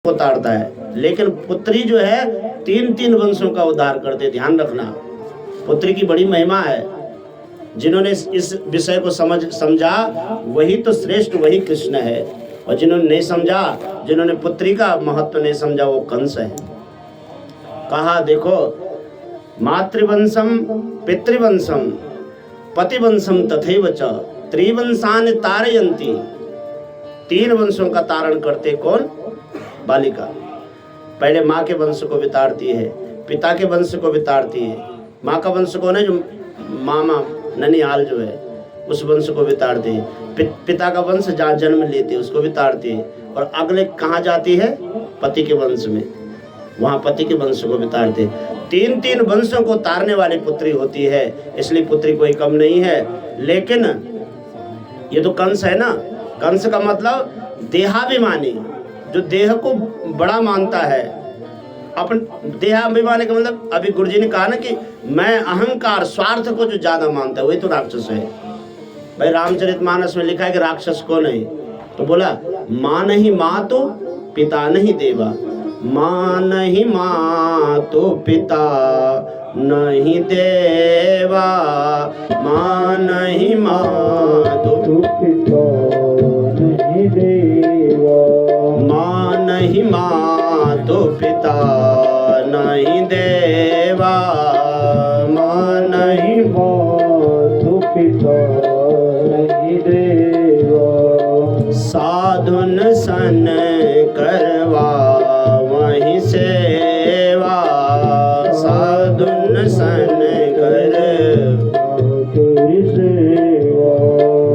को ताड़ता है, लेकिन पुत्री जो है 3-3 वंशों का उद्धार करते। ध्यान रखना, पुत्री की बड़ी महिमा है। जिन्होंने इस विषय को समझा वही तो श्रेष्ठ, वही कृष्ण है। और जिन्होंने नहीं समझा, जिन्होंने पुत्री का महत्व नहीं समझा, वो कंस है। कहा देखो, मातृवंशम पितृवंशम पतिवंशम तथैव च त्रिवंशान तारयन्ति। 3 वंशों का तारण करते कौन? बालिका। पहले माँ के वंश को विताड़ती है, पिता के वंश को विताड़ती है। माँ का वंश कौन है? जो मामा ननिहाल जो है, उस वंश को विताड़ती है। पिता का वंश जहाँ जन्म लेती है उसको विताड़ती है। और अगले कहाँ जाती है? पति के वंश में, वहाँ पति के वंश को विताड़ते। 3-3 वंशों को तारने वाली पुत्री होती है, इसलिए पुत्री कोई कम नहीं है। लेकिन ये तो कंस है ना। कंस का मतलब देहाभिमानी, जो देह को बड़ा मानता है। अपन देहाभिमानी का मतलब, अभी गुरुजी ने कहा ना कि मैं अहंकार स्वार्थ को जो ज्यादा मानता है वही तो राक्षस है। भाई रामचरितमानस में लिखा है कि राक्षस कौन है, तो बोला माँ नहीं माँ तो पिता नहीं देवा, माँ नहीं माँ तो पिता नहीं देवा, माँ नहीं माँ तो पिता नहीं देवा, माँ नहीं माँ तो पिता नहीं देवा, माँ नहीं माँ तो पिता नहीं देवा। साधुन सन करवा वहीं सेवा, साधुन सन कर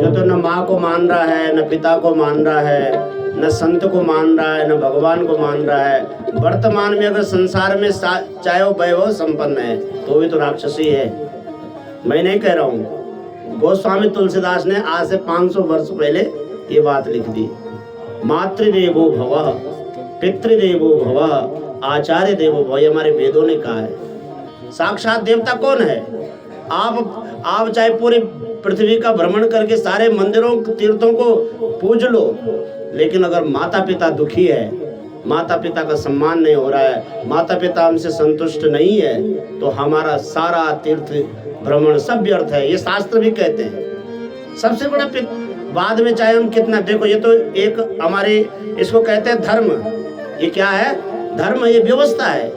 जो तो न माँ को मान रहा है, न पिता को मान रहा है, न संत को मान रहा है, न भगवान को मान रहा है। वर्तमान में अगर संसार में चाहे वो वैभव संपन्न है तो भी तो राक्षसी है। मैं नहीं कह रहा हूँ, गोस्वामी तुलसीदास ने आज से 500 वर्ष पहले ये बात लिख दी। मातृदेवो भवः, पितृदेवो भवः, आचार्य देवो भवः, ये हमारे वेदों ने कहा है। साक्षात देवता कौन है? आप चाहे पूरे पृथ्वी का भ्रमण करके सारे मंदिरों तीर्थों को पूज लो, लेकिन अगर माता पिता दुखी है, माता पिता का सम्मान नहीं हो रहा है, माता पिता हमसे संतुष्ट नहीं है, तो हमारा सारा तीर्थ भ्रमण सब व्यर्थ है। ये शास्त्र भी कहते हैं। सबसे बड़ा बाद में चाहे हम कितना, देखो ये तो एक हमारे, इसको कहते हैं धर्म। ये क्या है? धर्म, ये व्यवस्था है।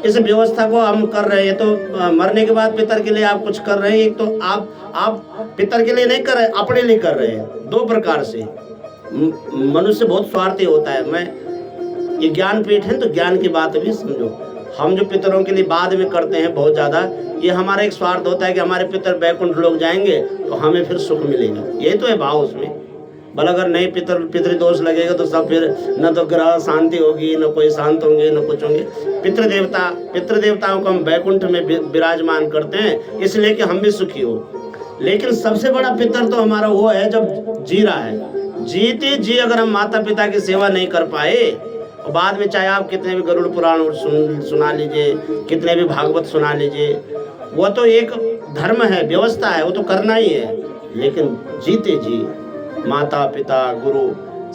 इस व्यवस्था को हम कर रहे हैं। तो मरने के बाद पितर के लिए आप कुछ कर रहे हैं, एक तो आप पितर के लिए नहीं कर रहे, अपने लिए कर रहे हैं। 2 प्रकार से मनुष्य बहुत स्वार्थी होता है। मैं ये ज्ञानपीठ है तो ज्ञान की बात भी समझो। हम जो पितरों के लिए बाद में करते हैं बहुत ज्यादा, ये हमारा एक स्वार्थ होता है कि हमारे पितर बैकुंठ लोग जाएंगे तो हमें फिर सुख मिलेगा। यही तो है भाव उसमें। भले अगर नहीं पितृदोष लगेगा तो सब फिर न तो ग्रह शांति होगी, न कोई शांत होंगे, न कुछ होंगे। पितृदेवताओं को हम बैकुंठ में विराजमान करते हैं इसलिए कि हम भी सुखी हो। लेकिन सबसे बड़ा पितर तो हमारा वो है जब जी रहा है। जीते जी अगर हम माता पिता की सेवा नहीं कर पाए, और बाद में चाहे आप कितने भी गरुड़ पुराण सुना लीजिए, कितने भी भागवत सुना लीजिए, वो तो एक धर्म है, व्यवस्था है, वो तो करना ही है। लेकिन जीते जी माता पिता गुरु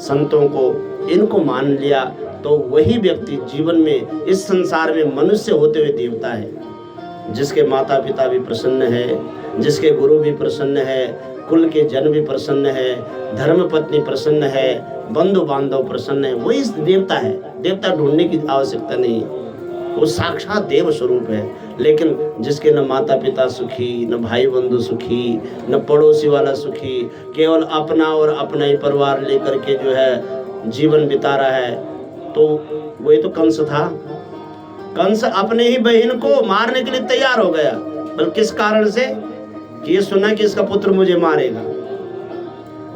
संतों को इनको मान लिया तो वही व्यक्ति जीवन में इस संसार में मनुष्य होते हुए देवता है। जिसके माता पिता भी प्रसन्न है, जिसके गुरु भी प्रसन्न है, कुल के जन भी प्रसन्न है, धर्म पत्नी प्रसन्न है, बंधु बांधव प्रसन्न है, वही देवता है। देवता ढूंढने की आवश्यकता नहीं, वो साक्षात देव स्वरूप है। लेकिन जिसके न माता पिता सुखी, न भाई बंधु सुखी, न पड़ोसी वाला सुखी, केवल अपना और अपना ही परिवार लेकर के जो है जीवन बिता रहा है, तो वही तो कंस था। कंस अपने ही बहन को मारने के लिए तैयार हो गया, बल्कि किस कारण से? कि ये सुना कि इसका पुत्र मुझे मारेगा।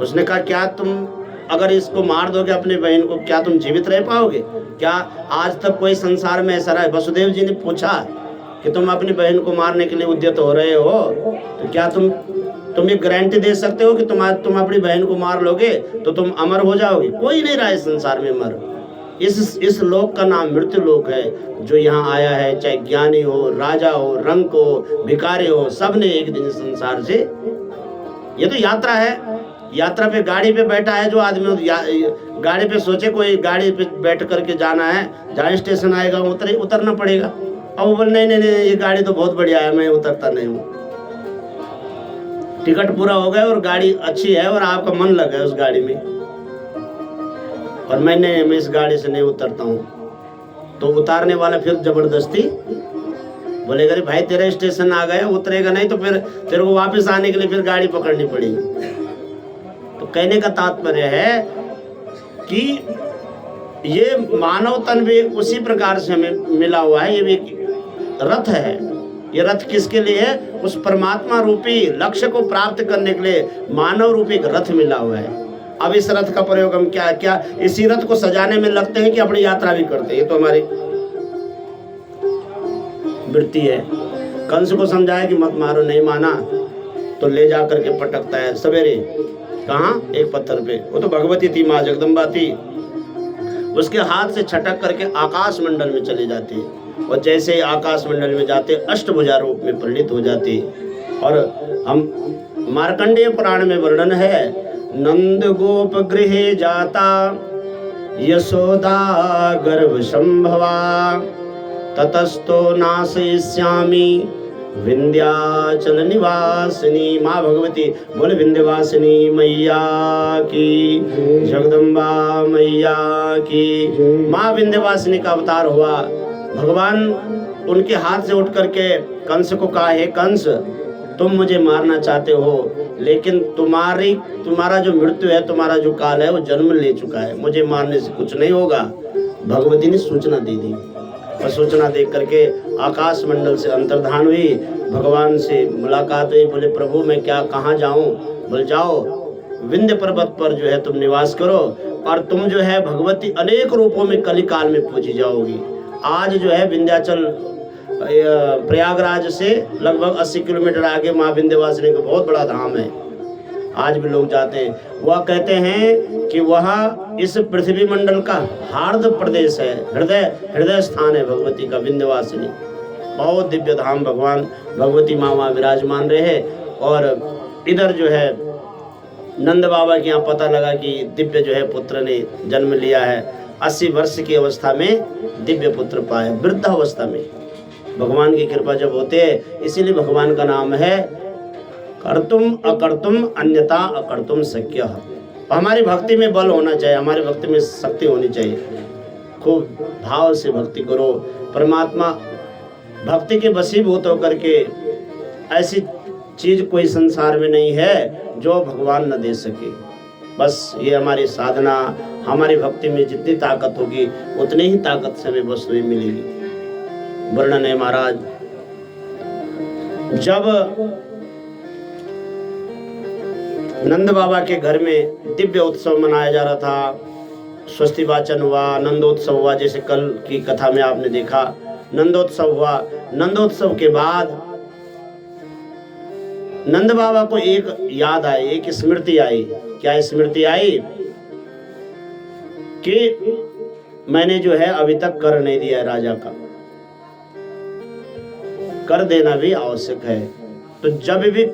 उसने कहा क्या तुम अगर इसको मार दोगे अपने बहन को, क्या तुम जीवित रह पाओगे? क्या आज तक कोई संसार में ऐसा रहा है? वसुदेव जी ने पूछा कि तुम अपनी बहन को मारने के लिए उद्यत हो रहे हो, तो क्या तुम ये गारंटी दे सकते हो कि तुम अपनी बहन को मार लोगे तो तुम अमर हो जाओगे? कोई नहीं रहा है संसार में अमर। इस लोक का नाम मृत्यु लोक है। जो यहाँ आया है, चाहे ज्ञानी हो, राजा हो, रंक हो, भिखारी हो, सब ने एक दिन संसार से, ये तो यात्रा है। यात्रा पे गाड़ी पे बैठा है जो आदमी गाड़ी पे सोचे कोई गाड़ी पे बैठ करके जाना है, जहाँ स्टेशन आएगा उतरना पड़ेगा। अब वो बोले नहीं नहीं नहीं, ये गाड़ी तो बहुत बढ़िया है, मैं उतरता नहीं हूँ। टिकट पूरा हो गया और गाड़ी अच्छी है और आपका मन लग गया उस गाड़ी में, और मैं इस गाड़ी से नहीं उतरता हूँ। तो उतारने वाला फिर जबरदस्ती बोलेगा अरे भाई तेरा स्टेशन आ गया, उतरेगा नहीं तो फिर तेरे को वापस आने के लिए फिर गाड़ी पकड़नी पड़ेगी। तो कहने का तात्पर्य है कि ये मानव तन भी उसी प्रकार से हमें मिला हुआ है। ये भी रथ है। ये रथ किसके लिए है? उस परमात्मा रूपी लक्ष्य को प्राप्त करने के लिए मानव रूपी एक रथ मिला हुआ है। अब इस रथ का प्रयोग हम क्या इसी रथ को सजाने में लगते हैं कि अपनी यात्रा भी करते हैं। ये तो हमारी वृत्ति है। कंस को समझाया कि मत मारो, नहीं माना तो ले जा करके पटकता है सवेरे। कहाँ? एक पत्थर पे। वो तो भगवती थी, माँ जगदम्बा थी। उसके हाथ से छटक करके आकाश मंडल में चले जाते, और जैसे ही आकाश मंडल में जाते अष्टभुजा रूप में परिणित हो जाते। और हम मार्कंडेय पुराण में वर्णन है, नंद गोप गृहे जाता यशोदा गर्भ संभवा ततस्तो नाशयिष्यामि विंध्याचल निवासिनी। माँ भगवती बोले विंध्यवासिनी मैया की, जगदम्बा मैया की। माँ विंध्यवासिनी का अवतार हुआ। भगवान उनके हाथ से उठ करके कंस को कहा, हे कंस, तुम मुझे मारना चाहते हो, लेकिन तुम्हारा जो मृत्यु है, तुम्हारा जो काल है वो जन्म ले चुका है, मुझे मारने से कुछ नहीं होगा। भगवती ने सूचना दे दी, और सूचना देख करके आकाश मंडल से अंतर्धान हुई, भगवान से मुलाकात हुई। बोले प्रभु मैं कहाँ जाऊं? बोले जाओ विंध्य पर्वत पर जो है तुम निवास करो, और तुम जो है भगवती अनेक रूपों में कलिकाल में पूजी जाओगी। आज जो है विंध्याचल प्रयागराज से लगभग 80 किलोमीटर आगे माँ विंध्यवासिनी का बहुत बड़ा धाम है। आज भी लोग जाते हैं। वह कहते हैं कि वह इस पृथ्वी मंडल का हार्द प्रदेश है, हृदय स्थान है भगवती का, विंध्यवासिनी। बहुत दिव्य धाम भगवान भगवती माँ वहाँ विराजमान रहे। और इधर जो है नंद बाबा के यहाँ पता लगा कि दिव्य जो है पुत्र ने जन्म लिया है। 80 वर्ष की अवस्था में दिव्य पुत्र पाए, वृद्धावस्था में। भगवान की कृपा जब होते है, इसीलिए भगवान का नाम है कर्तुम अकर्तुम अन्यथा अकर्तुम शक्य। हमारी भक्ति में बल होना चाहिए, हमारी भक्ति में शक्ति होनी चाहिए। खूब भाव से भक्ति करो। परमात्मा भक्ति के वशीभूत होकर के, ऐसी चीज कोई संसार में नहीं है जो भगवान न दे सके। बस ये हमारी साधना, हमारी भक्ति में जितनी ताकत होगी उतनी ही ताकत से हमें वस्तुएं मिलेगी। वर्णन है महाराज, जब नंद बाबा के घर में दिव्य उत्सव मनाया जा रहा था, स्वस्ति वाचन हुआ, नंदोत्सव हुआ, जैसे कल की कथा में आपने देखा नंदोत्सव हुआ। नंदोत्सव के बाद नंद बाबा को एक याद आई, एक स्मृति आई। क्या स्मृति आई? कि मैंने जो है अभी तक कर नहीं दिया राजा का, कर देना भी आवश्यक है। तो जब भी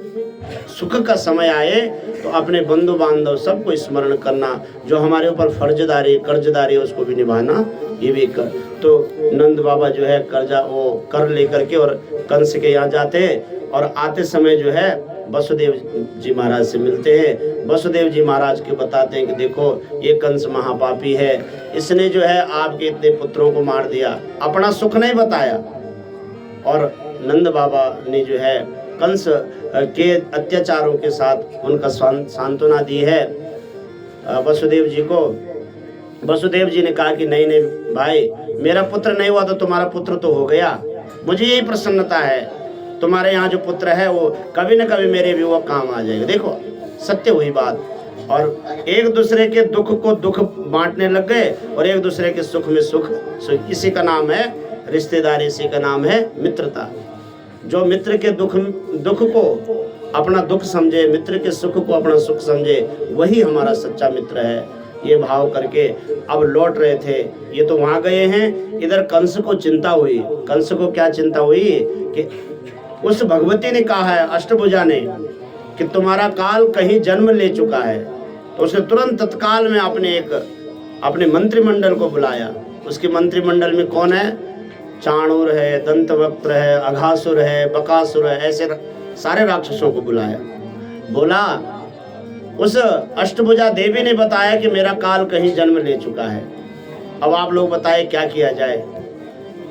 सुख का समय आए तो अपने बंधु बांधव सबको स्मरण करना, जो हमारे ऊपर फर्जदारी कर्जदारी है उसको भी निभाना, ये भी कर। तो नंद बाबा जो है कर्जा वो कर लेकर के और कंस के यहाँ जाते हैं, और आते समय जो है वसुदेव जी महाराज से मिलते हैं। वसुदेव जी महाराज के बताते हैं कि देखो ये कंस महापापी है, इसने जो है आपके इतने पुत्रों को मार दिया, अपना सुख नहीं बताया। और नंद बाबा ने जो है कंस के अत्याचारों के साथ उनका सांत्वना दी है वसुदेव जी को। वसुदेव जी ने कहा कि नहीं नहीं भाई, मेरा पुत्र नहीं हुआ तो तुम्हारा पुत्र तो हो गया, मुझे यही प्रसन्नता है। तुम्हारे यहाँ जो पुत्र है वो कभी न कभी मेरे भी वो काम आ जाएगा। देखो सत्य हुई बात। और एक दूसरे के दुख को दुख बांटने लग गए, और एक दूसरे के सुख में सुख। इसी का नाम है रिश्तेदारी, इसी का नाम है मित्रता। जो मित्र के दुख को अपना दुख समझे, मित्र के सुख को अपना सुख समझे, वही हमारा सच्चा मित्र है। ये भाव करके अब लौट रहे थे। ये तो वहां गए हैं, इधर कंस को चिंता हुई। कंस को क्या चिंता हुई कि उस भगवती ने कहा है, अष्टभुजा ने, कि तुम्हारा काल कहीं जन्म ले चुका है। तो उसने तुरंत तत्काल में अपने एक अपने मंत्रिमंडल को बुलाया। उसके मंत्रिमंडल में कौन है? चाणूर है, दंतवक्त्र है, अघासुर है, बकासुर है, ऐसे सारे राक्षसों को बुलाया। बोला, उस अष्टभुजा देवी ने बताया कि मेरा काल कहीं जन्म ले चुका है, अब आप लोग बताएं क्या किया जाए।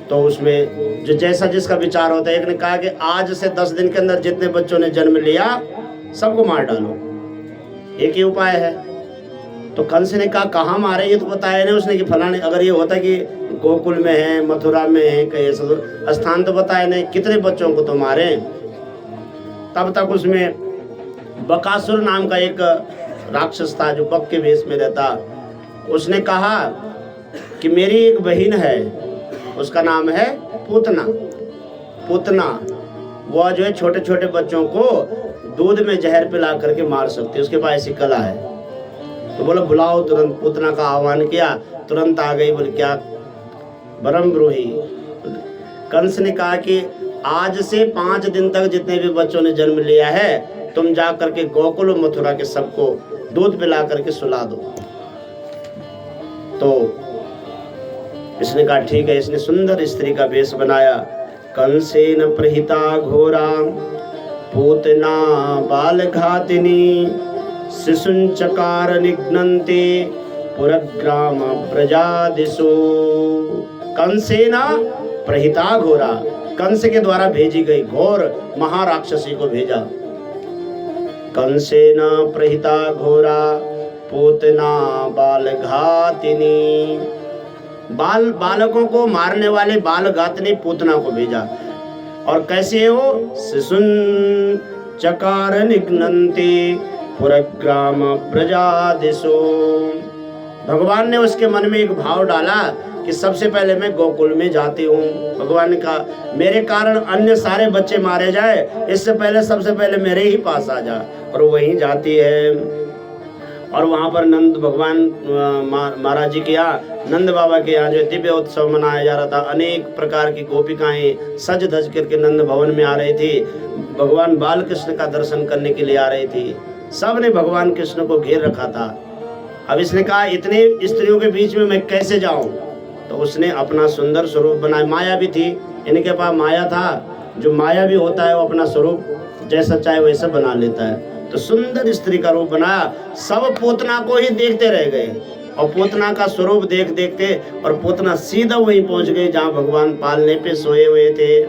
तो उसमें जो जैसा जिसका विचार होता है, एक ने कहा कि आज से 10 दिन के अंदर जितने बच्चों ने जन्म लिया सबको मार डालो, एक ही उपाय है। तो कंस ने कहा कहाँ मारे, ये तो बताया नहीं उसने कि फलाने, अगर ये होता कि गोकुल में है, मथुरा में है, कहीं ऐसा स्थान तो बताया नहीं, कितने बच्चों को तो मारे। तब तक उसमें बकासुर नाम का एक राक्षस था जो बक के वेश में रहता। उसने कहा कि मेरी एक बहन है, उसका नाम है पूतना। पूतना वो जो है छोटे छोटे बच्चों को दूध में जहर पिला करके मार सकती है, उसके पास ऐसी कला है। तो बोला बुलाओ, तुरंत पूतना का आह्वान किया, तुरंत आ गई। बोले क्या ब्रह्मद्रोही। कंस ने कहा कि आज से 5 दिन तक जितने भी बच्चों ने जन्म लिया है, तुम जा करके गोकुल और मथुरा के सबको दूध पिला करके सुला दो। तो इसने कहा ठीक है। इसने सुंदर स्त्री का वेश बनाया। कंसेन प्रहिता घोरा पूतना बाल घातिनी शिशुंचकार निघ्नन्ते पुरग्राम प्रजादिशो। कंसेना प्रहिता घोरा, कंस के द्वारा भेजी गई घोर महाराक्षसी को भेजा। कंसेना प्रहिता घोरा पूतना बाल घातिनी, बालकों को मारने वाले बाल घातिनी पूतना को भेजा। और कैसे हो? शिशुन चकार निघ्नन्ते पुरग्राम प्रजादिशो। भगवान ने उसके मन में एक भाव डाला कि सबसे पहले मैं गोकुल में जाती हूँ। भगवान ने कहा मेरे कारण अन्य सारे बच्चे मारे जाए, इससे पहले सबसे पहले मेरे ही पास आ जा। और वहीं जाती है और वहाँ पर नंद भगवान महाराज जी के यहाँ, नंद बाबा के यहाँ जो दिव्य उत्सव मनाया जा रहा था। अनेक प्रकार की गोपिकाएं सज धज करके नंद भवन में आ रही थी, भगवान बाल कृष्ण का दर्शन करने के लिए आ रही थी। सब ने भगवान कृष्ण को घेर रखा था। अब इसने कहा इतने स्त्रियों के बीच में मैं कैसे जाऊं? तो उसने अपना सुंदर स्वरूप बनाया। माया भी थी, इनके पास माया था। जो माया भी होता है वो अपना स्वरूप जैसा चाहे वैसा बना लेता है। तो सुंदर स्त्री का रूप बनाया। सब पूतना को ही देखते रह गए और पूतना का स्वरूप देख देखते और पूतना सीधा वहीं पहुंच गई जहाँ भगवान पालने पे सोए हुए थे।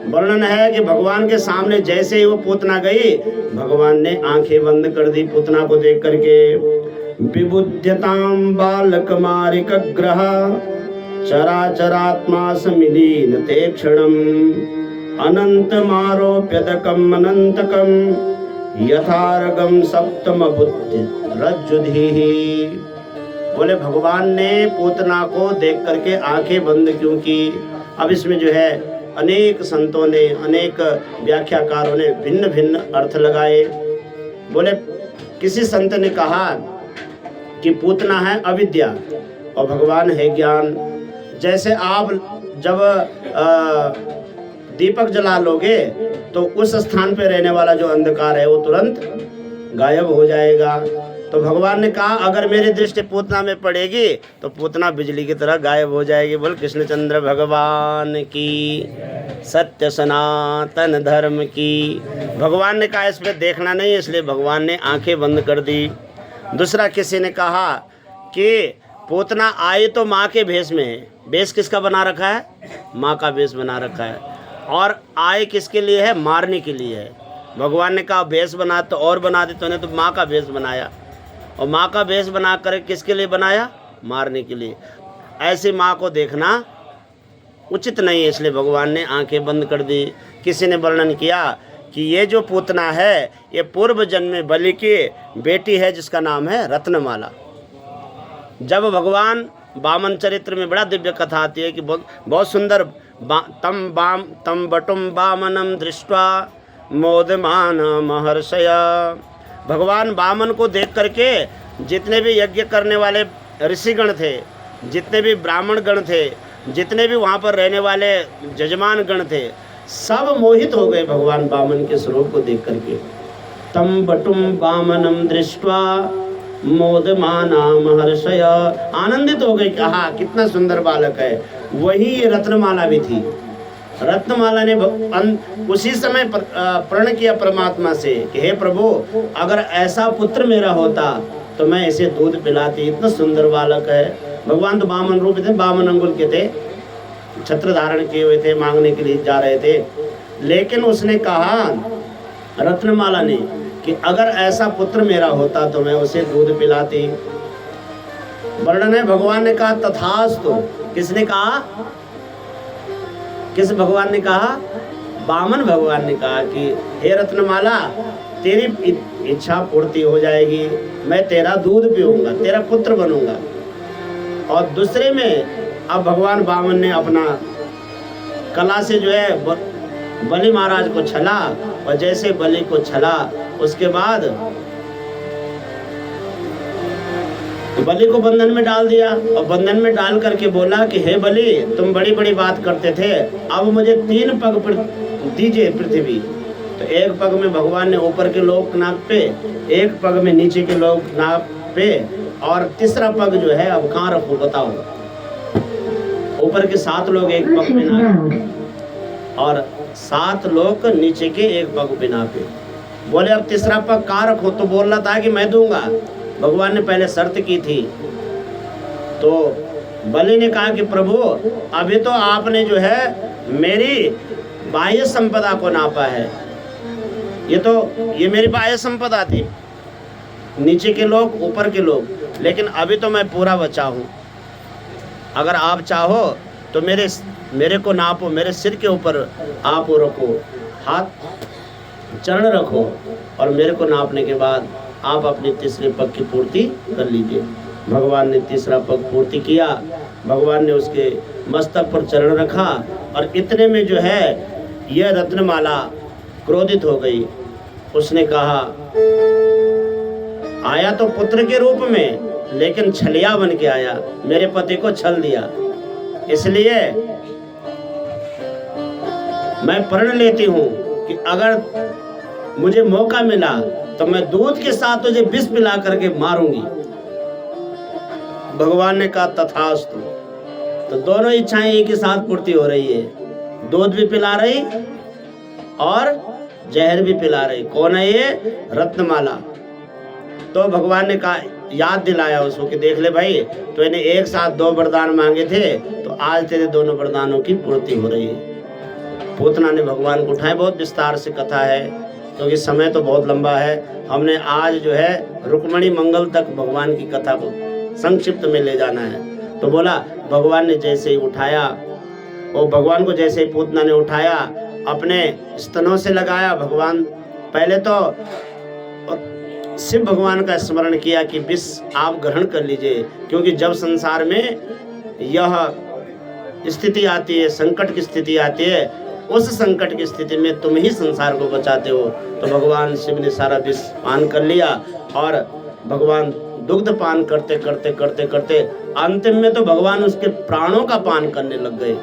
वर्णन है कि भगवान के सामने जैसे ही वो पूतना गई, भगवान ने आंखें बंद कर दी पूतना को देख करके। विबुध्यताम बालक मारिक ग्रह चराचरात्मा समिलीन ते क्षणम अनंत मारोप्यतकम अनंतकम यथारगम सप्तम बुद्धि रज्जुधि। बोले भगवान ने पूतना को देख करके आंखें बंद क्यों की? अब इसमें जो है अनेक संतों ने, अनेक व्याख्याकारों ने भिन्न भिन्न अर्थ लगाए। बोले किसी संत ने कहा कि पूतना है अविद्या और भगवान है ज्ञान। जैसे आप जब दीपक जला लोगे तो उस स्थान पे रहने वाला जो अंधकार है वो तुरंत गायब हो जाएगा। तो भगवान ने कहा अगर मेरी दृष्टि पूतना में पड़ेगी तो पूतना बिजली की तरह गायब हो जाएगी। बोल कृष्णचंद्र भगवान की, सत्य सनातन धर्म की। भगवान ने कहा इस पे देखना नहीं, इसलिए भगवान ने आंखें बंद कर दी। दूसरा किसी ने कहा कि पूतना आई तो माँ के भेष में है। भेष किसका बना रखा है? माँ का भेष बना रखा है। और आए किसके लिए है? मारने के लिए है। भगवान ने कहा भेष बना तो और बना दे, तो माँ का भेष बनाया। और माँ का भेष बना कर किसके लिए बनाया? मारने के लिए। ऐसी माँ को देखना उचित नहीं है, इसलिए भगवान ने आंखें बंद कर दी। किसी ने वर्णन किया कि ये जो पूतना है ये पूर्व जन्म में बलि की बेटी है जिसका नाम है रत्नमाला। जब भगवान वामन चरित्र में बड़ा दिव्य कथा आती है कि बहुत सुंदर तम बटुम वामनम दृष्ट्वा मोदमान महर्षया। भगवान वामन को देख करके जितने भी यज्ञ करने वाले ऋषिगण थे, जितने भी ब्राह्मण गण थे, जितने भी वहाँ पर रहने वाले जजमान गण थे, सब मोहित हो गए भगवान वामन के स्वरूप को देख करके। तम बटुम वामनम दृष्ट्वा मोदमाना महर्षय, आनंदित हो गई, कहा कितना सुंदर बालक है। वही ये रत्नमाला भी थी। रत्नमाला ने उसी समय प्रण किया परमात्मा से कि हे प्रभु, अगर ऐसा पुत्र मेरा होता तो मैं इसे दूध पिलाती, इतना सुंदर बालक है। भगवान तो वामन रूप थे, 52 अंगुल के थे, छत्र धारण किए हुए थे, मांगने के लिए जा रहे थे। लेकिन उसने कहा, रत्नमाला ने, कि अगर ऐसा पुत्र मेरा होता तो मैं उसे दूध पिलाती। वर्णन है, भगवान ने कहा तथास्तु। किसने कहा? किस भगवान ने कहा? वामन भगवान ने कहा कि हे रत्नमाला, तेरी इच्छा पूर्ति हो जाएगी, मैं तेरा दूध पीऊंगा, तेरा पुत्र बनूंगा। और दूसरे में अब भगवान वामन ने अपना कला से जो है बलि महाराज को छला, और जैसे बलि को छला उसके बाद बलि को बंधन में डाल दिया, और बंधन में डाल करके बोला कि हे बलि, तुम बड़ी बड़ी बात करते थे, अब मुझे 3 पग दीजिए पृथ्वी। तो एक पग में भगवान ने ऊपर के लोक नाप पे, एक पग में नीचे के लोक नाप पे, और तीसरा पग जो है अब कहाँ रखो बताओ। ऊपर के 7 लोग एक पग में नापे और 7 लोग नीचे के एक पग पे नापे। बोले अब तीसरा पग कहाँ रखो? तो बोल रहा था कि मैं दूंगा। भगवान ने पहले शर्त की थी। तो बलि ने कहा कि प्रभु, अभी तो आपने जो है मेरी बाह्य संपदा को नापा है, ये मेरी बाह्य संपदा थी, नीचे के लोग ऊपर के लोग, लेकिन अभी तो मैं पूरा बचा हूँ। अगर आप चाहो तो मेरे को नापो, मेरे सिर के ऊपर आप रखो, हाथ चरण रखो, और मेरे को नापने के बाद आप अपने तीसरे पग की पूर्ति कर लीजिए। भगवान ने तीसरा पग पूर्ति किया। भगवान ने उसके मस्तक पर चरण रखा, और इतने में जो है यह रत्नमाला क्रोधित हो गई। उसने कहा, आया तो पुत्र के रूप में, लेकिन छलिया बन के आया, मेरे पति को छल दिया। इसलिए मैं प्रण लेती हूँ कि अगर मुझे मौका मिला तो मैं दूध के साथ तुझे विष पिला करके मारूंगी। भगवान ने कहा तथास्तु। तो दोनों इच्छाएं एक ही साथ पूर्ति हो रही है, दूध भी पिला रही और जहर भी पिला रही। कौन है ये? रत्नमाला। तो भगवान ने कहा, याद दिलाया उसको कि देख ले भाई, तो इन्हें एक साथ 2 वरदान मांगे थे, तो आज तेरे दोनों वरदानों की पूर्ति हो रही है। पूतना ने भगवान को उठाया। बहुत विस्तार से कथा है, क्योंकि समय तो बहुत लंबा है। हमने आज जो है रुक्मणी मंगल तक भगवान की कथा को संक्षिप्त में ले जाना है। तो बोला, भगवान ने जैसे ही उठाया, वो भगवान को जैसे ही पूतना ने उठाया, अपने स्तनों से लगाया। भगवान पहले तो शिव भगवान का स्मरण किया कि विष आप ग्रहण कर लीजिए, क्योंकि जब संसार में यह स्थिति आती है, संकट की स्थिति आती है, उस संकट की स्थिति में तुम ही संसार को बचाते हो। तो भगवान शिव ने सारा विष पान कर लिया, और भगवान दुग्ध पान करते करते करते करते अंतिम में तो भगवान उसके प्राणों का पान करने लग गए।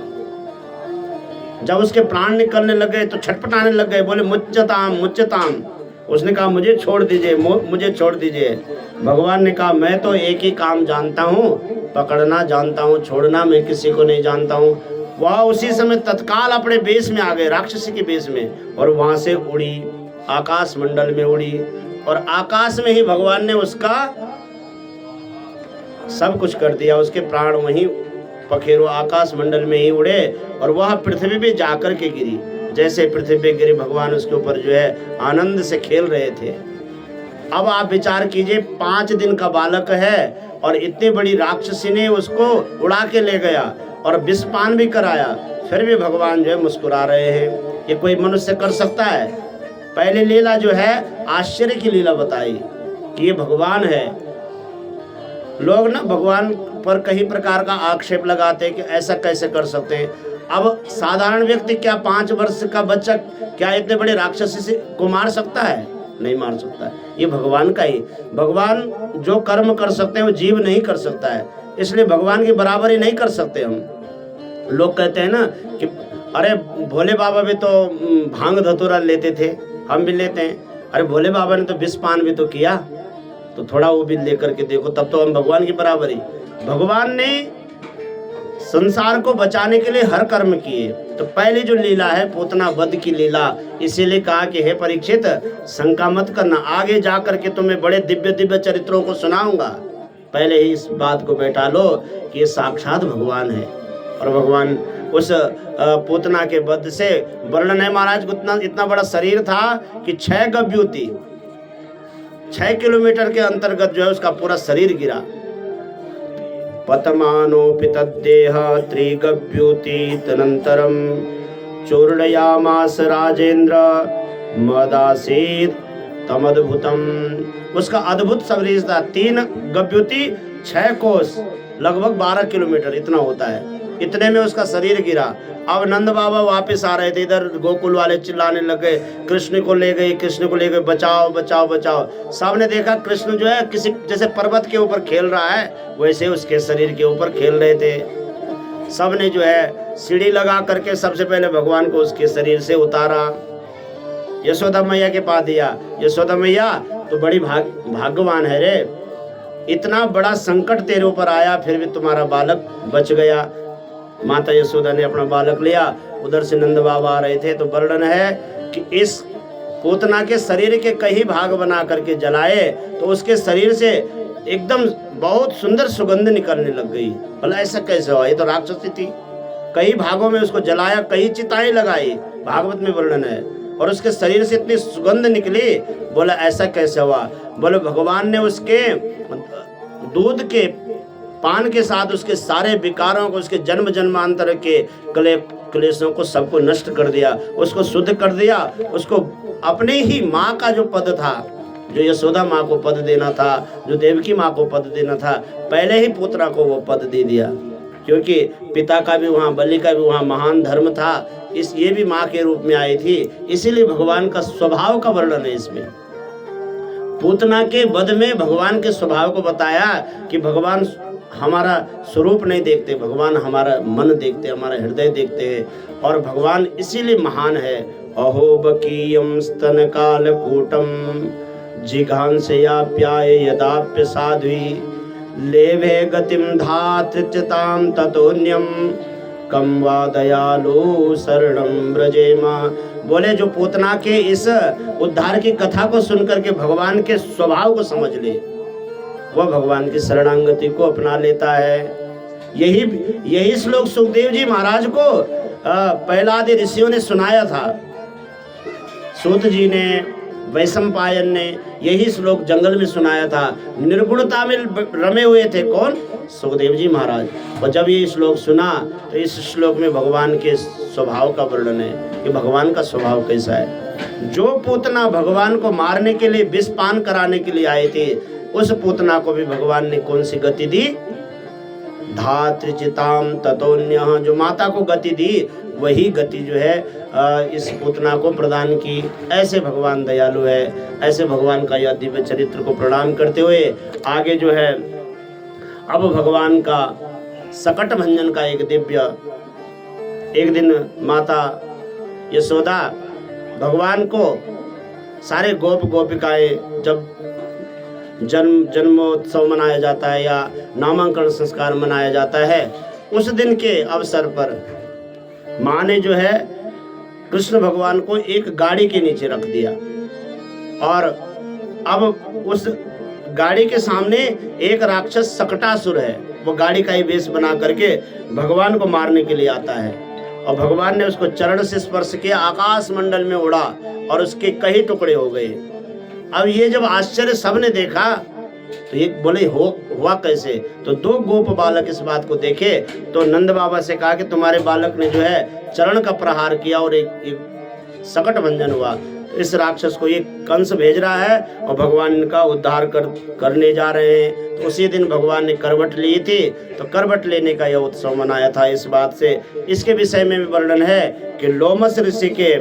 जब उसके प्राण निकलने लग गए तो छटपटाने लग गए, बोले मुच्यताम मुच्यताम। उसने कहा मुझे छोड़ दीजिए, मुझे छोड़ दीजिए। भगवान ने कहा, मैं तो एक ही काम जानता हूँ, पकड़ना जानता हूँ, छोड़ना मैं किसी को नहीं जानता हूँ। वह उसी समय तत्काल अपने बेस में आ गए, राक्षसी के बेस में, और वहां से उड़ी, आकाश मंडल में उड़ी, और आकाश में ही भगवान ने उसका सब कुछ कर दिया। उसके प्राण वहीं पखेरु आकाश मंडल में ही उड़े, और वह पृथ्वी पे जाकर के गिरी। जैसे पृथ्वी पे गिरी, भगवान उसके ऊपर जो है आनंद से खेल रहे थे। अब आप विचार कीजिए, 5 दिन का बालक है, और इतनी बड़ी राक्षसी ने उसको उड़ा के ले गया और विषपान भी कराया, फिर भी भगवान जो है मुस्कुरा रहे हैं। ये कोई मनुष्य कर सकता है? पहले लीला जो है आश्चर्य की लीला बताई कि ये भगवान है। लोग ना भगवान पर कई प्रकार का आक्षेप लगाते हैं कि ऐसा कैसे कर सकते हैं। अब साधारण व्यक्ति क्या 5 वर्ष का बच्चा क्या इतने बड़े राक्षसी से को मार सकता है? नहीं मार सकता है। ये भगवान का ही, भगवान जो कर्म कर सकते हैं वो जीव नहीं कर सकता है, इसलिए भगवान की बराबरी नहीं कर सकते हम। लोग कहते हैं ना कि अरे भोले बाबा भी तो भांग धतूरा लेते थे, हम भी लेते हैं। अरे भोले बाबा ने तो विषपान भी तो किया, तो थोड़ा वो भी लेकर के देखो, तब तो हम भगवान की बराबरी। भगवान ने संसार को बचाने के लिए हर कर्म किए। तो पहली जो लीला है पूतना वध की लीला, इसीलिए कहा कि हे परीक्षित शंका मत करना, आगे जा करके तुम्हें बड़े दिव्य दिव्य चरित्रों को सुनाऊंगा। पहले ही इस बात को बैठा लो कि ये साक्षात भगवान है। और भगवान उस पूतना के वध से वर्णन है महाराज को, इतना बड़ा शरीर था कि 6 गव्यूति 6 किलोमीटर के अंतर्गत जो है उसका पूरा शरीर गिरा। पतमानोपि तद्देह त्रिगव्यूति तदनन्तरं चूर्णयामास राजेंद्र मदासीत तमद्भुतम। उसका अद्भुत शरीर था, 3 गव्यूति 6 कोस, लगभग 12 किलोमीटर इतना होता है। इतने में उसका शरीर गिरा। अब नंद बाबा वापस आ रहे थे, इधर गोकुल वाले चिल्लाने लगे, कृष्ण को ले गए, कृष्ण को ले गए, बचाओ बचाओ बचाओ। सबने देखा कृष्ण जो है किसी जैसे पर्वत के ऊपर खेल रहा है, वैसे उसके शरीर के ऊपर खेल रहे थे। सबने जो है सीढ़ी लगा करके सबसे पहले भगवान को उसके शरीर से उतारा, यशोदा मैया के पास दिया। यशोदा मैया तो बड़ी भाग्यवान है रे, इतना बड़ा संकट तेरे ऊपर आया फिर भी तुम्हारा बालक बच गया। माता यशोदा ने अपना बालक लिया। उधर से नंद बाबा आ रहे थे। तो वर्णन है कि इस पूतना के शरीर के कई भाग बना करके जलाए तो उसके शरीर से एकदम बहुत सुंदर सुगंध निकलने लग गई। भला ऐसा कैसे हुआ? ये तो राक्षसी थी। कई भागों में उसको जलाया, कई चिताएं लगाई, भागवत में वर्णन है। और उसके शरीर से इतनी सुगंध निकली। बोला ऐसा कैसे हुआ? बोले भगवान ने उसके दूध के पान के साथ उसके सारे विकारों को, उसके जन्म जन्मांतर के क्लेशों को सबको नष्ट कर दिया, उसको शुद्ध कर दिया। उसको अपने ही माँ का जो पद था, जो यशोदा माँ को पद देना था, जो देवकी माँ को पद देना था, पहले ही पुत्रा को वो पद दे दिया। क्योंकि पिता का भी वहाँ, बलि का भी वहाँ महान धर्म था। ये भी माँ के रूप में आई थी, इसीलिए भगवान का स्वभाव का वर्णन है इसमें। पूतना के वध में भगवान के स्वभाव को बताया कि भगवान हमारा स्वरूप नहीं देखते, भगवान हमारा मन देखते, हमारा हृदय देखते हैं। और भगवान इसीलिए महान है। अहो बकीयम स्तन काल कूटम जिघांसयाप्याय यदाप्य साध्वी लेभे गतिम धातृच्यताम ततोन्यम कम वा दयालु शरणम ब्रजेमा। बोले जो पूतना के इस उद्धार की कथा को सुनकर के भगवान के स्वभाव को समझ ले, वह भगवान की शरणागति को अपना लेता है। यही श्लोक सुखदेव जी महाराज को पहलादि ऋषियों ने सुनाया था। सूत जी ने, वैशंपायन ने यही श्लोक जंगल में सुनाया था। निर्गुणता में रमे हुए थे कौन? सुखदेव जी महाराज। और जब ये श्लोक सुना तो इस श्लोक में भगवान के स्वभाव का वर्णन है कि भगवान का स्वभाव कैसा है। जो पूतना भगवान को मारने के लिए, विष पान कराने के लिए आए थे, उस पूतना को भी भगवान ने कौन सी गति दी? धातृचिताम ततोन्यः। जो माता को गति दी वही गति जो है इस पूतना को प्रदान की। ऐसे भगवान दयालु है। ऐसे भगवान का यह दिव्य चरित्र को प्रणाम करते हुए आगे जो है अब भगवान का सकट भंजन का एक दिन माता यशोदा भगवान को, सारे गोप गोपिकाएं जब जन्मोत्सव मनाया जाता है या नामांकन संस्कार मनाया जाता है, उस दिन के अवसर पर माँ ने जो है कृष्ण भगवान को एक गाड़ी के नीचे रख दिया। और अब उस गाड़ी के सामने एक राक्षस सकटासुर है। वो गाड़ी का ही वेश बना करके भगवान को मारने के लिए आता है। और भगवान ने उसको चरण से स्पर्श किया, आकाश मंडल में उड़ा और उसके कई टुकड़े हो गए। अब ये जब आश्चर्य सबने देखा तो ये बोले हुआ कैसे? तो 2 गोप बालक इस बात को देखे तो नंद बाबा से कहा कि तुम्हारे बालक ने जो है चरण का प्रहार किया और एक सकट भंजन हुआ। तो इस राक्षस को ये कंस भेज रहा है और भगवान इनका उद्धार करने जा रहे हैं। तो उसी दिन भगवान ने करवट ली थी, तो करवट लेने का यह उत्सव मनाया था। इस बात से इसके विषय में भी वर्णन है कि लोमस ऋषि के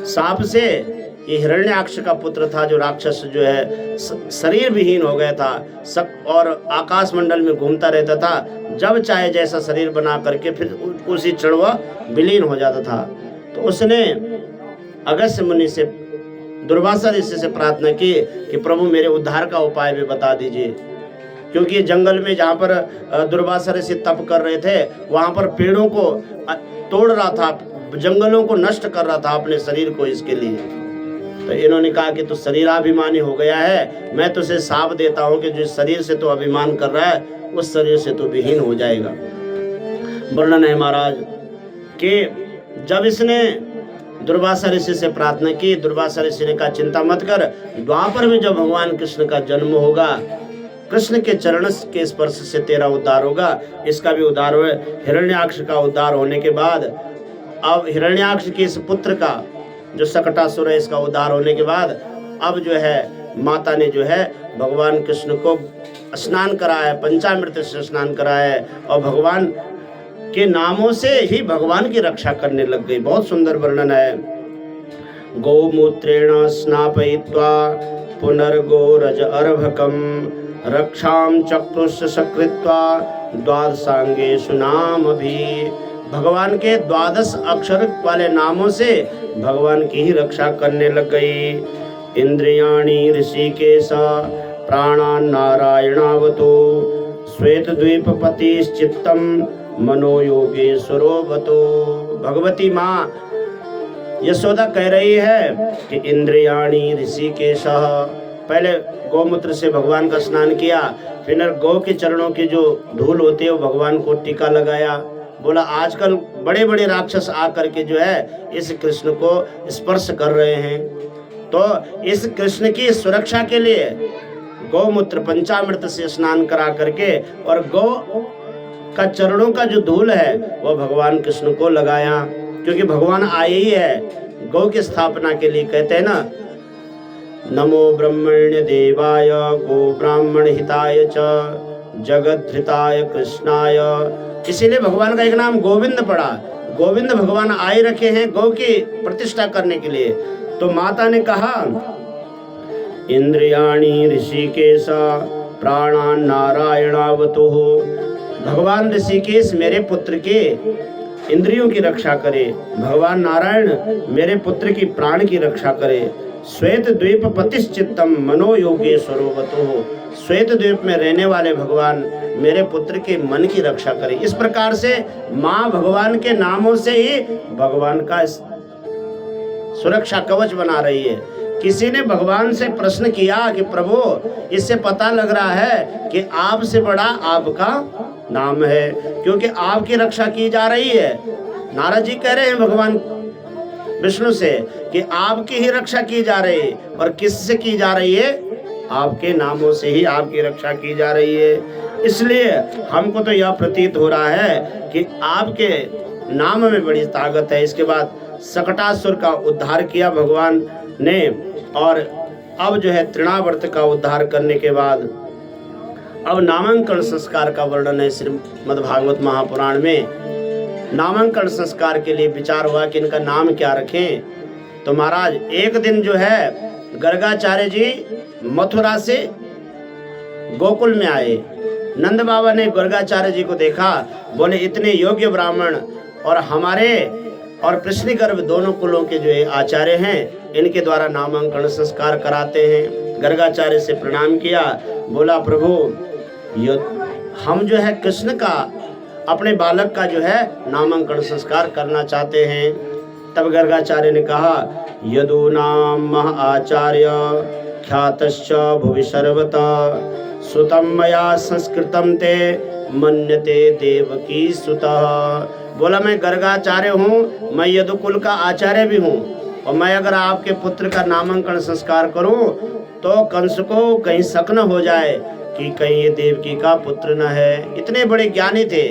साप से ये हिरण्याक्ष का पुत्र था, जो राक्षस जो है शरीर विहीन हो गया था सब और आकाश मंडल में घूमता रहता था। जब चाहे जैसा शरीर बना करके फिर उसी क्षण वह विलीन हो जाता था। तो उसने अगस्त्य मुनि से दुर्वासा ऋषि से प्रार्थना की कि प्रभु मेरे उद्धार का उपाय भी बता दीजिए, क्योंकि ये जंगल में जहाँ पर दुर्वासा ऋषि तप कर रहे थे वहाँ पर पेड़ों को तोड़ रहा था, जंगलों को नष्ट कर रहा था अपने शरीर को इसके लिए। तो इन्होंने कहा कि तू शरीराभिमानी हो गया है, मैं तुझे शाप देता हूँ कि जिस शरीर से तू अभिमान कर रहा है उस शरीर से तू विहीन हो जाएगा। वर्णन है महाराज कि जब इसने दुर्वासा ऋषि से प्रार्थना की, दुर्वासा ऋषि ने कहा चिंता मत कर, द्वापर में जब भगवान कृष्ण का जन्म होगा, कृष्ण के चरण के स्पर्श से तेरा उद्धार होगा। इसका भी उद्धार हुआ। हिरण्याक्ष का उद्धार होने के बाद अब हिरण्याक्ष के इस पुत्र का जो शकटासुर है इसका उद्धार होने के बाद अब जो है माता ने जो है भगवान कृष्ण को स्नान कराया, पंचामृत से स्नान कराया और भगवान के नामों से ही भगवान की रक्षा करने लग गई। बहुत सुंदर वर्णन है। गौमूत्रेण स्नापयित्वा पुनर्गोरज अर्भकम रक्षाम चक्रुष सकृत्वा द्वादशांगेषु नाम भी। भगवान के 12 अक्षर वाले नामों से भगवान की ही रक्षा करने लग गई। इंद्रियाणि ऋषिकेश प्राणान् नारायणावतो श्वेत द्वीपपतिश्चित्तम मनोयोगेश्वरो बतो। भगवती माँ यशोदा कह रही है कि इंद्रियाणि ऋषिकेश, पहले गौमूत्र से भगवान का स्नान किया, फिर गौ के चरणों की जो धूल होती है वो भगवान को टीका लगाया। बोला आजकल बड़े बड़े राक्षस आकर के जो है इस कृष्ण को स्पर्श कर रहे हैं, तो इस कृष्ण की सुरक्षा के लिए गौमूत्र पंचामृत से स्नान करा करके और गौ का चरणों का जो धूल है वो भगवान कृष्ण को लगाया, क्योंकि भगवान आए ही है गौ की स्थापना के लिए। कहते हैं ना नमो ब्रह्मण्य देवाय गो ब्राह्मण हिताय च जगद्धृताय कृष्णाय। इसीलिए भगवान का एक नाम गोविंद पड़ा। गोविंद भगवान आए रखे हैं गौ की प्रतिष्ठा करने के लिए। तो माता ने कहा इंद्रियाणि ऋषिकेश प्राणान् नारायणावतुः। भगवान ऋषिकेश मेरे पुत्र के इंद्रियों की रक्षा करे, भगवान नारायण मेरे पुत्र की प्राण की रक्षा करे। श्वेत द्वीप पतिश्चित्तम मनोयोगेश्वरो बतो। श्वेत द्वीप में रहने वाले भगवान मेरे पुत्र के मन की रक्षा करे। इस प्रकार से माँ भगवान के नामों से ही भगवान का सुरक्षा कवच बना रही है। किसी ने भगवान से प्रश्न किया कि प्रभु इससे पता लग रहा है कि आपसे बड़ा आपका नाम है, क्योंकि आपकी रक्षा की जा रही है। नारद जी कह रहे हैं भगवान विष्णु से कि आपकी ही रक्षा की जा रही है, और किससे की जा रही है? आपके नामों से ही आपकी रक्षा की जा रही है। इसलिए हमको तो यह प्रतीत हो रहा है कि आपके नाम में बड़ी ताकत है। इसके बाद शकटासुर का उद्धार किया भगवान ने, और अब जो है तृणावर्त का उद्धार करने के बाद अब नामांकन संस्कार का वर्णन है श्रीमद्भागवत महापुराण में। नामांकन संस्कार के लिए विचार हुआ कि इनका नाम क्या रखें। तो महाराज एक दिन जो है गर्गाचार्य जी मथुरा से गोकुल में आए। नंद बाबा ने गर्गाचार्य जी को देखा, बोले इतने योग्य ब्राह्मण और हमारे और कृष्णगर्भ दोनों कुलों के जो आचार्य हैं, इनके द्वारा नामांकन संस्कार कराते हैं। गर्गाचार्य से प्रणाम किया, बोला प्रभु हम जो है कृष्ण का अपने बालक का जो है नामांकन संस्कार करना चाहते हैं। तब गर्गाचार्य ने कहा यदूनाम आचार्य ख्यातश्च भुवि सर्वता सुतम मया संस्कृतम ते मन्यते देवकी सुतः। बोला मैं गर्गाचार्य हूँ, मैं यदुकुल का आचार्य भी हूँ, और मैं अगर आपके पुत्र का नामांकन संस्कार करूँ तो कंस को कहीं शक न हो जाए कि कहीं ये देवकी का पुत्र न है। इतने बड़े ज्ञानी थे।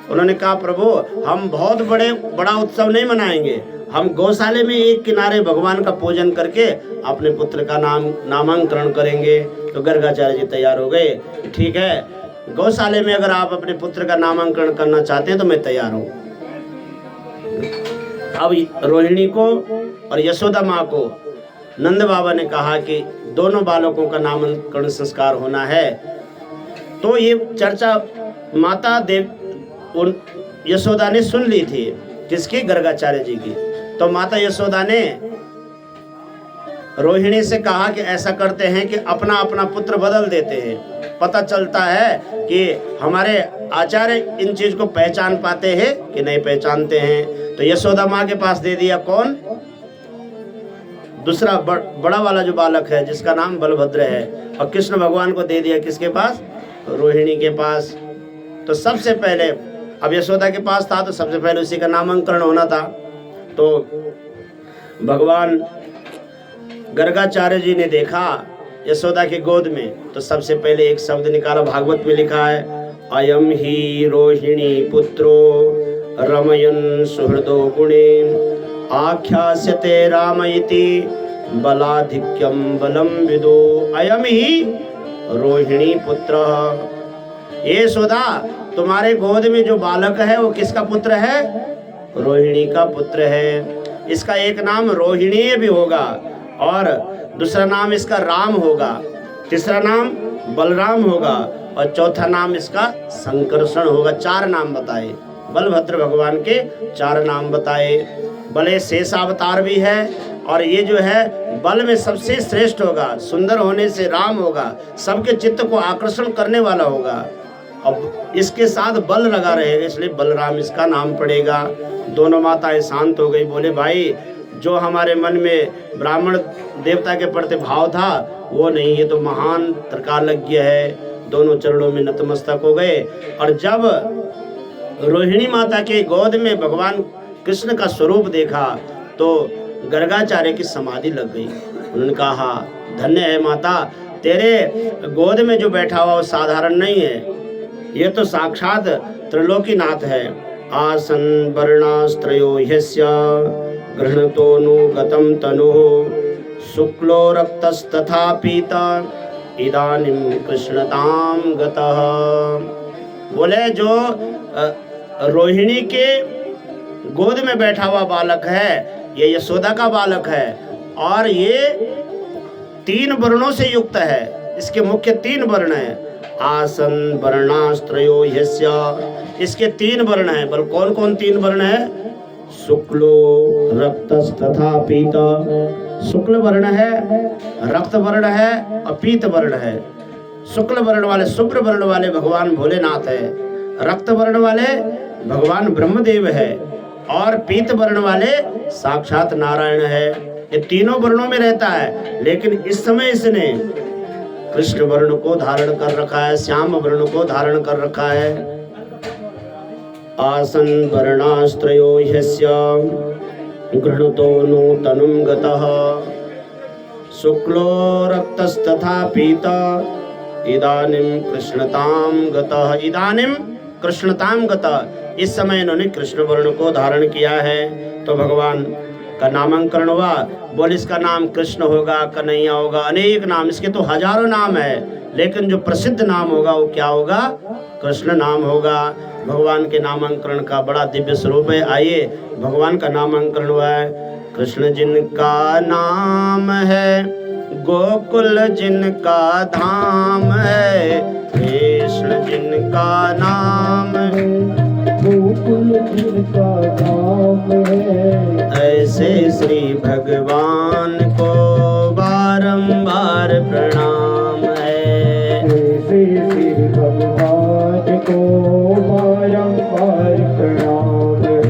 उन्होंने कहा प्रभु हम बहुत बड़ा उत्सव नहीं मनाएंगे, हम गौशाले में एक किनारे भगवान का पूजन करके अपने पुत्र का नामांकन करेंगे। तो गर्गाचार्य जी तैयार हो गए, ठीक है गौशाले में अगर आप अपने पुत्र का नामांकन करना चाहते हैं तो मैं तैयार हूँ। अब रोहिणी को और यशोदा माँ को नंद बाबा ने कहा कि दोनों बालकों का नामांकन संस्कार होना है। तो ये चर्चा माता यशोदा ने सुन ली थी, किसकी? गर्गाचार्य जी की। तो माता यशोदा ने रोहिणी से कहा कि ऐसा करते हैं कि अपना अपना पुत्र बदल देते हैं। पता चलता है कि हमारे आचार्य इन चीज को पहचान पाते हैं कि नहीं पहचानते हैं। तो यशोदा माँ के पास दे दिया कौन? दूसरा बड़ा वाला जो बालक है जिसका नाम बलभद्र है, और कृष्ण भगवान को दे दिया किसके पास? रोहिणी के पास। तो सबसे पहले अब यशोदा के पास था तो सबसे पहले उसी का नामकरण होना था। तो भगवान गर्गाचार्य जी ने देखा यशोदा की गोद में, तो सबसे पहले एक शब्द निकाला, भागवत में लिखा है, अयम ही रोहिणी पुत्रो रमयन सुहृदो गुणे आख्यास्यते राम इति बलाधिक्यम बलम विदो। अयम ही रोहिणी पुत्र, ये यशोदा तुम्हारे गोद में जो बालक है वो किसका पुत्र है? रोहिणी का पुत्र है। इसका एक नाम रोहिणी भी होगा और दूसरा नाम इसका राम होगा, तीसरा नाम बलराम होगा और चौथा नाम इसका संकर्षण होगा। 4 नाम बताए, बलभद्र भगवान के 4 नाम बताए। बले शेषावतार भी है और ये जो है बल में सबसे श्रेष्ठ होगा, सुंदर होने से राम होगा, सबके चित्त को आकर्षण करने वाला होगा। अब इसके साथ बल लगा रहेगा, इसलिए बलराम इसका नाम पड़ेगा। दोनों माताएं शांत हो गई, बोले भाई जो हमारे मन में ब्राह्मण देवता के प्रति भाव था वो नहीं, ये तो महान त्रिकालज्ञ है। दोनों चरणों में नतमस्तक हो गए। और जब रोहिणी माता के गोद में भगवान कृष्ण का स्वरूप देखा तो गर्गाचार्य की समाधि लग गई। उन्होंने कहा धन्य है माता, तेरे गोद में जो बैठा हुआ वो साधारण नहीं है, ये तो साक्षात त्रिलोकीनाथ है। आसन वर्णास्त्रयो ह्यस्य गृह्णतोऽनुगतं तनुः शुक्लो रक्तस्तथा पीता इदानीं कृष्णतां गतः। बोले जो रोहिणी के गोद में बैठा हुआ बालक है ये यशोदा का बालक है और ये 3 वर्णों से युक्त है। इसके मुख्य 3 वर्ण है, आसन वर्णास्त्रयो ह्यस्य, इसके 3 वर्ण है। बल कौन कौन 3 वर्ण है? शुक्लो रक्तस्तथा पीता, शुक्ल वर्ण है, रक्त वर्ण है और पीत वर्ण है। शुक्ल वर्ण वाले शुभ्र वर्ण वाले भगवान भोलेनाथ है, रक्त वर्ण वाले भगवान ब्रह्मदेव है और पीत वर्ण वाले साक्षात नारायण है। ये तीनों वर्णों में रहता है, लेकिन इस समय इसने कृष्ण वर्ण को धारण कर रखा है, श्याम वर्ण को धारण कर रखा है। आसन वर्णास्त्रयो ह्यस्य गृह्णतो नूतनं गतः शुक्लो रक्तस्तथा पीता इदानीं कृष्णतां गतः। इदानीं कृष्णतां गतः, इस समय इन्होंने कृष्ण वर्ण को धारण किया है। तो भगवान का नामकरण हुआ। बोल इसका नाम कृष्ण होगा, कन्हैया होगा, अनेक नाम, इसके तो हजारों नाम है, लेकिन जो प्रसिद्ध नाम होगा वो क्या होगा? कृष्ण नाम होगा। भगवान के नामकरण का बड़ा दिव्य स्वरूप है। आइए भगवान का नामकरण हुआ है। कृष्ण जिनका नाम है गोकुल जिनका धाम है, कृष्ण जिनका नाम है गोकुल जिनका धाम है, ऐसे श्री भगवान को बारंबार प्रणाम है। ऐसे श्री भगवान को बारंबार प्रणाम है।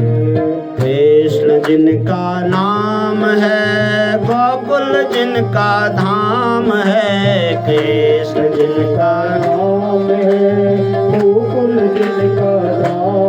कृष्ण जिनका नाम है गोकुल जिनका धाम है, कृष्ण जिनका नाम है गोकुल जिनका धाम